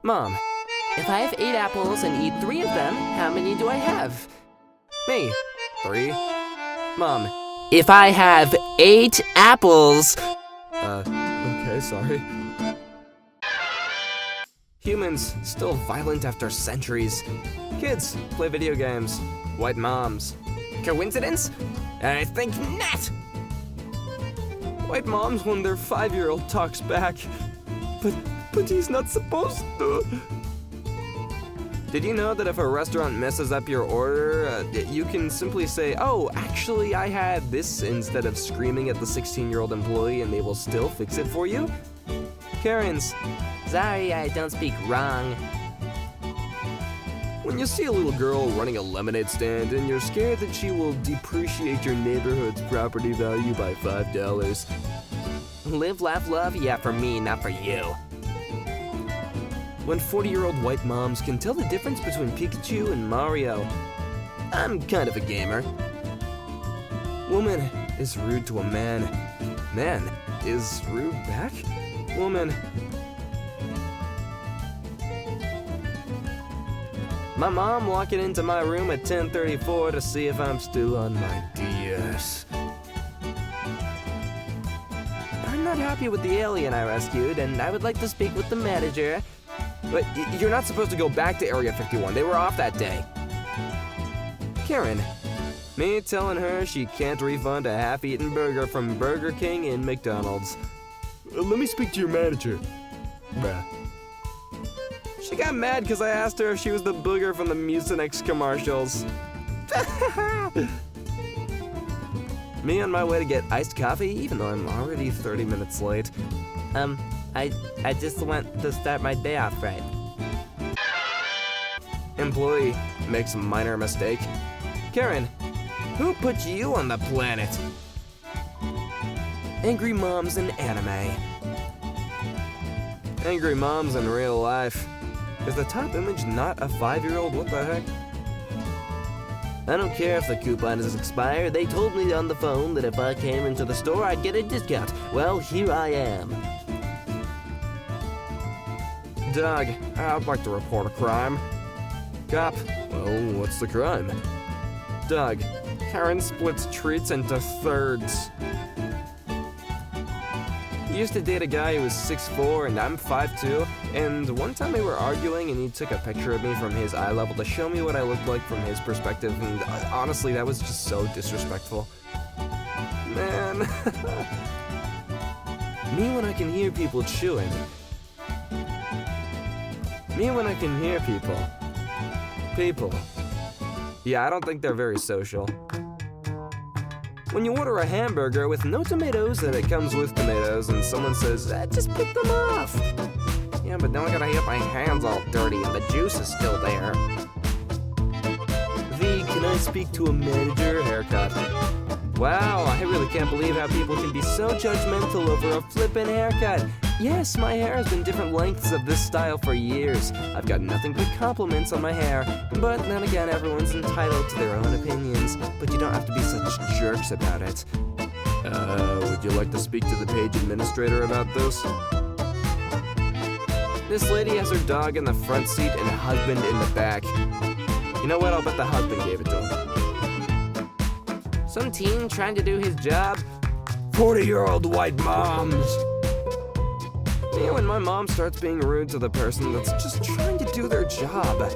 Mom, if I have 8 apples and eat 3 of them, how many do I have? Me, 3. Mom, if I have 8 apples... okay, sorry. Humans, still violent after centuries. Kids, play video games. White moms. Coincidence? I think not! White moms when their 5-year-old talks back. But he's not supposed to. Did you know that if a restaurant messes up your order, you can simply say, "Oh, actually I had this," instead of screaming at the 16-year-old employee, and they will still fix it for you? Karens, sorry, I don't speak wrong. When you see a little girl running a lemonade stand and you're scared that she will depreciate your neighborhood's property value by $5. Live, laugh, love, yeah, for me, not for you. When 40-year-old white moms can tell the difference between Pikachu and Mario. I'm kind of a gamer. Woman is rude to a man. Man is rude back. Woman. My mom walking into my room at 10:34 to see if I'm still on my DS. I'm not happy with the alien I rescued, and I would like to speak with the manager. But you're not supposed to go back to Area 51. They were off that day. Karen. Me telling her she can't refund a half-eaten burger from Burger King and McDonald's. Let me speak to your manager. Bruh. She got mad because I asked her if she was the booger from the Mucinex commercials. Me on my way to get iced coffee, even though I'm already 30 minutes late. I just want to start my day off right. Employee makes a minor mistake. Karen, who put you on the planet? Angry moms in anime. Angry moms in real life. Is the top image not a 5-year-old? What the heck? I don't care if the coupon is expired. They told me on the phone that if I came into the store, I'd get a discount. Well, here I am. Doug, I'd like to report a crime. Cop, well, what's the crime? Doug, Karen splits treats into thirds. I used to date a guy who was 6'4" and I'm 5'2", and one time we were arguing and he took a picture of me from his eye level to show me what I looked like from his perspective, and honestly, that was just so disrespectful. Man. Me when I can hear people chewing. Me when I can hear people. People. Yeah, I don't think they're very social. When you order a hamburger with no tomatoes and it comes with tomatoes and someone says, just pick them off. Yeah, but then I gotta get my hands all dirty and the juice is still there. The "can I speak to a manager" haircut. Wow, I really can't believe how people can be so judgmental over a flippin' haircut. Yes, my hair has been different lengths of this style for years. I've got nothing but compliments on my hair. But then again, everyone's entitled to their own opinions. But you don't have to be such jerks about it. Would you like to speak to the page administrator about this? This lady has her dog in the front seat and a husband in the back. You know what? I'll bet the husband gave it to him. Some teen trying to do his job. 40-year-old white moms. Yeah, when my mom starts being rude to the person that's just trying to do their job.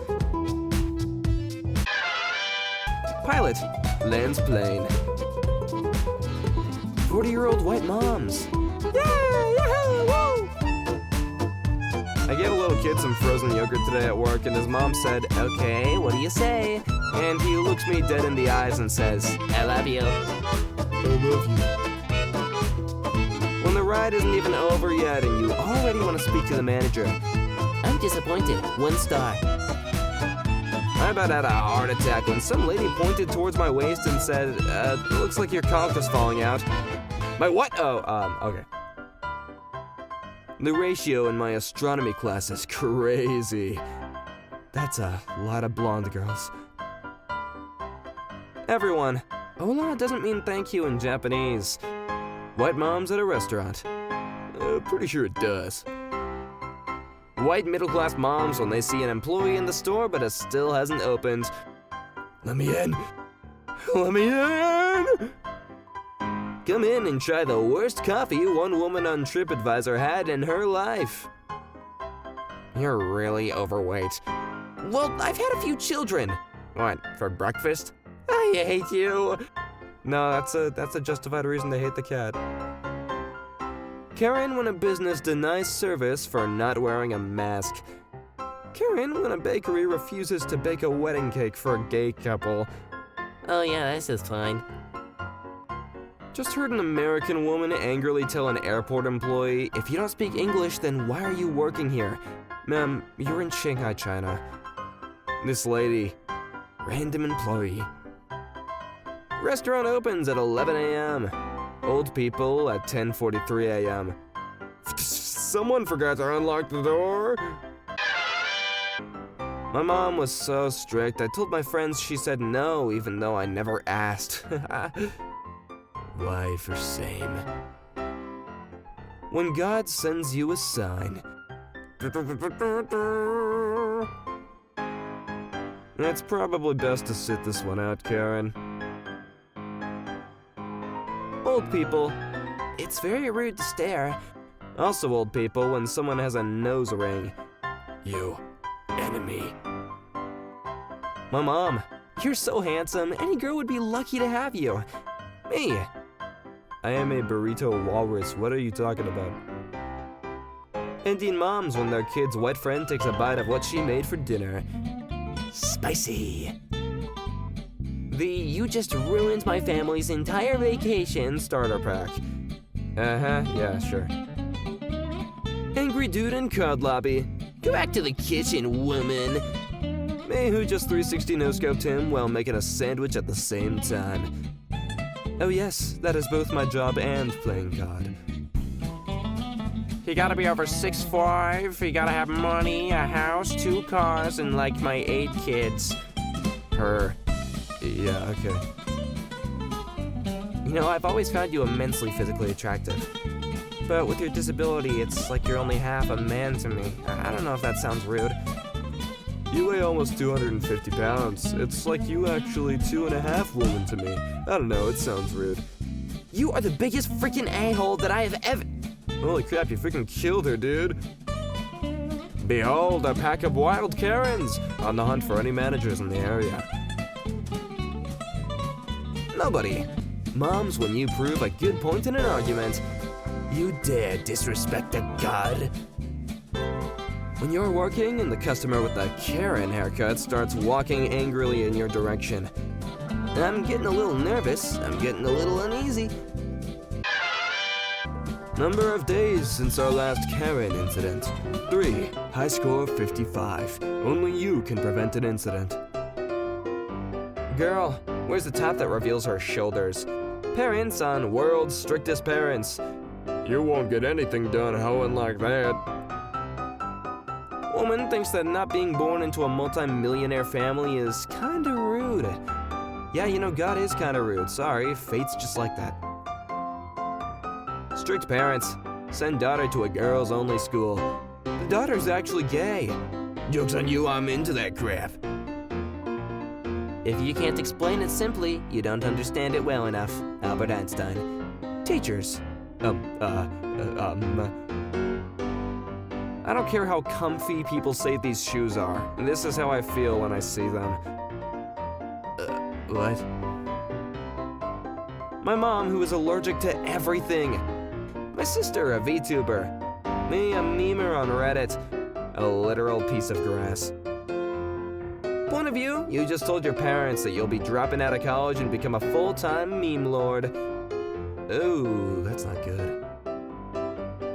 Pilot lands plane. 40-year-old white moms. Yeah, woo! I gave a little kid some frozen yogurt today at work, and his mom said, "Okay, what do you say?" And he looks me dead in the eyes and says, "I love you." I love you. When the ride isn't even over yet and you already want to speak to the manager. I'm disappointed. 1 star. I about had a heart attack when some lady pointed towards my waist and said, looks like your cock is falling out. My what? Oh, okay. The ratio in my astronomy class is crazy. That's a lot of blonde girls. Everyone, hola doesn't mean thank you in Japanese. White moms at a restaurant. Pretty sure it does. White middle-class moms when they see an employee in the store but it still hasn't opened. Let me in. Let me in! Come in and try the worst coffee one woman on TripAdvisor had in her life. You're really overweight. Well, I've had a few children. What, for breakfast? I hate you. No, that's a justified reason to hate the cat. Karen when a business denies service for not wearing a mask. Karen when a bakery refuses to bake a wedding cake for a gay couple. Oh yeah, this is fine. Just heard an American woman angrily tell an airport employee, if you don't speak English, then why are you working here? Ma'am, you're in Shanghai, China. This lady, random employee. Restaurant opens at 11 a.m. Old people at 10:43 a.m. Someone forgot to unlock the door. My mom was so strict, I told my friends she said no, even though I never asked. Why for same? When God sends you a sign. It's probably best to sit this one out, Karen. Old people. It's very rude to stare. Also old people when someone has a nose ring. You, enemy. My mom. You're so handsome, any girl would be lucky to have you. Me. I am a burrito walrus, what are you talking about? Indian moms when their kid's white friend takes a bite of what she made for dinner. Spicy. The you just ruined my family's entire vacation starter pack. Yeah, sure. Angry dude in card lobby. Go back to the kitchen, woman. Me who just 360 no-scoped him while making a sandwich at the same time. Oh yes, that is both my job and playing COD. You gotta be over 6'5", you gotta have money, a house, 2 cars, and like my 8 kids. Her. Yeah, okay. You know, I've always found you immensely physically attractive. But with your disability, it's like you're only half a man to me. I don't know if that sounds rude. You weigh almost 250 pounds. It's like you actually 2.5 woman to me. I don't know, it sounds rude. You are the biggest freaking a-hole that I have ever... Holy crap, you freaking killed her, dude. Behold, a pack of wild Karens on the hunt for any managers in the area. Nobody. Moms, when you prove a good point in an argument, you dare disrespect a god? When you're working and the customer with the Karen haircut starts walking angrily in your direction. I'm getting a little nervous, I'm getting a little uneasy. Number of days since our last Karen incident. 3, high score 55. Only you can prevent an incident. Girl, where's the top that reveals her shoulders? Parents on world's strictest parents. You won't get anything done hoeing like that. Woman thinks that not being born into a multi-millionaire family is kinda rude. Yeah, you know, God is kinda rude. Sorry, fate's just like that. Strict parents. Send daughter to a girls-only school. The daughter's actually gay. Joke's on you, I'm into that crap. If you can't explain it simply, you don't understand it well enough. Albert Einstein. Teachers. I don't care how comfy people say these shoes are. This is how I feel when I see them. What? My mom, who is allergic to everything. My sister, a VTuber. Me, a memer on Reddit. A literal piece of grass. Point of view, you just told your parents that you'll be dropping out of college and become a full-time meme lord. Ooh, that's not good.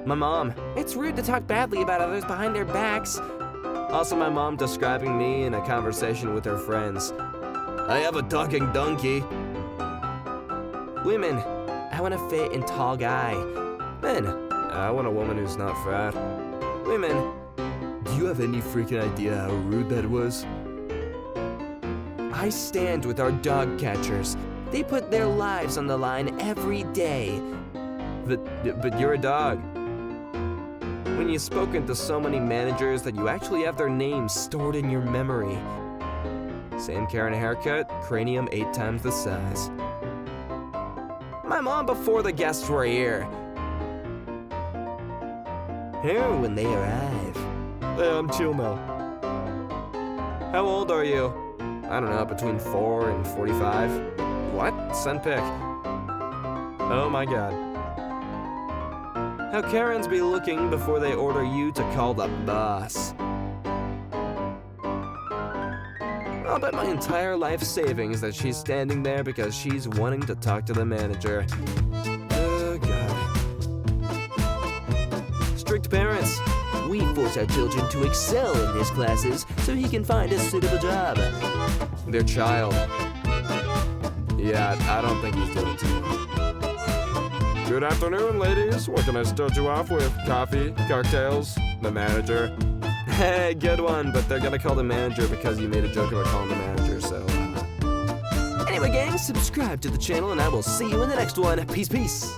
My mom, it's rude to talk badly about others behind their backs. Also my mom describing me in a conversation with her friends. I have a talking donkey. Women, I want a fit and tall guy. Men, I want a woman who's not fat. Women, do you have any freaking idea how rude that was? I stand with our dog catchers. They put their lives on the line every day. But you're a dog. when you've spoken to so many managers that you actually have their names stored in your memory. Same Karen haircut, cranium 8 times the size. My mom before the guests were here. Here when they arrive. Hey, I'm chill now. How old are you? I don't know, between 4 and 45. What? Send pic. Oh my god. How Karens be looking before they order you to call the boss. I'll bet my entire life savings that she's standing there because she's wanting to talk to the manager. Oh god. Strict parents. We force our children to excel in his classes so he can find a suitable job. Their child. Yeah, I don't think he's doing too well. Good afternoon, ladies. What can I start you off with? Coffee? Cocktails? The manager? Hey, good one, but they're gonna call the manager because you made a joke about calling the manager, so... Anyway, gang, subscribe to the channel and I will see you in the next one. Peace, peace.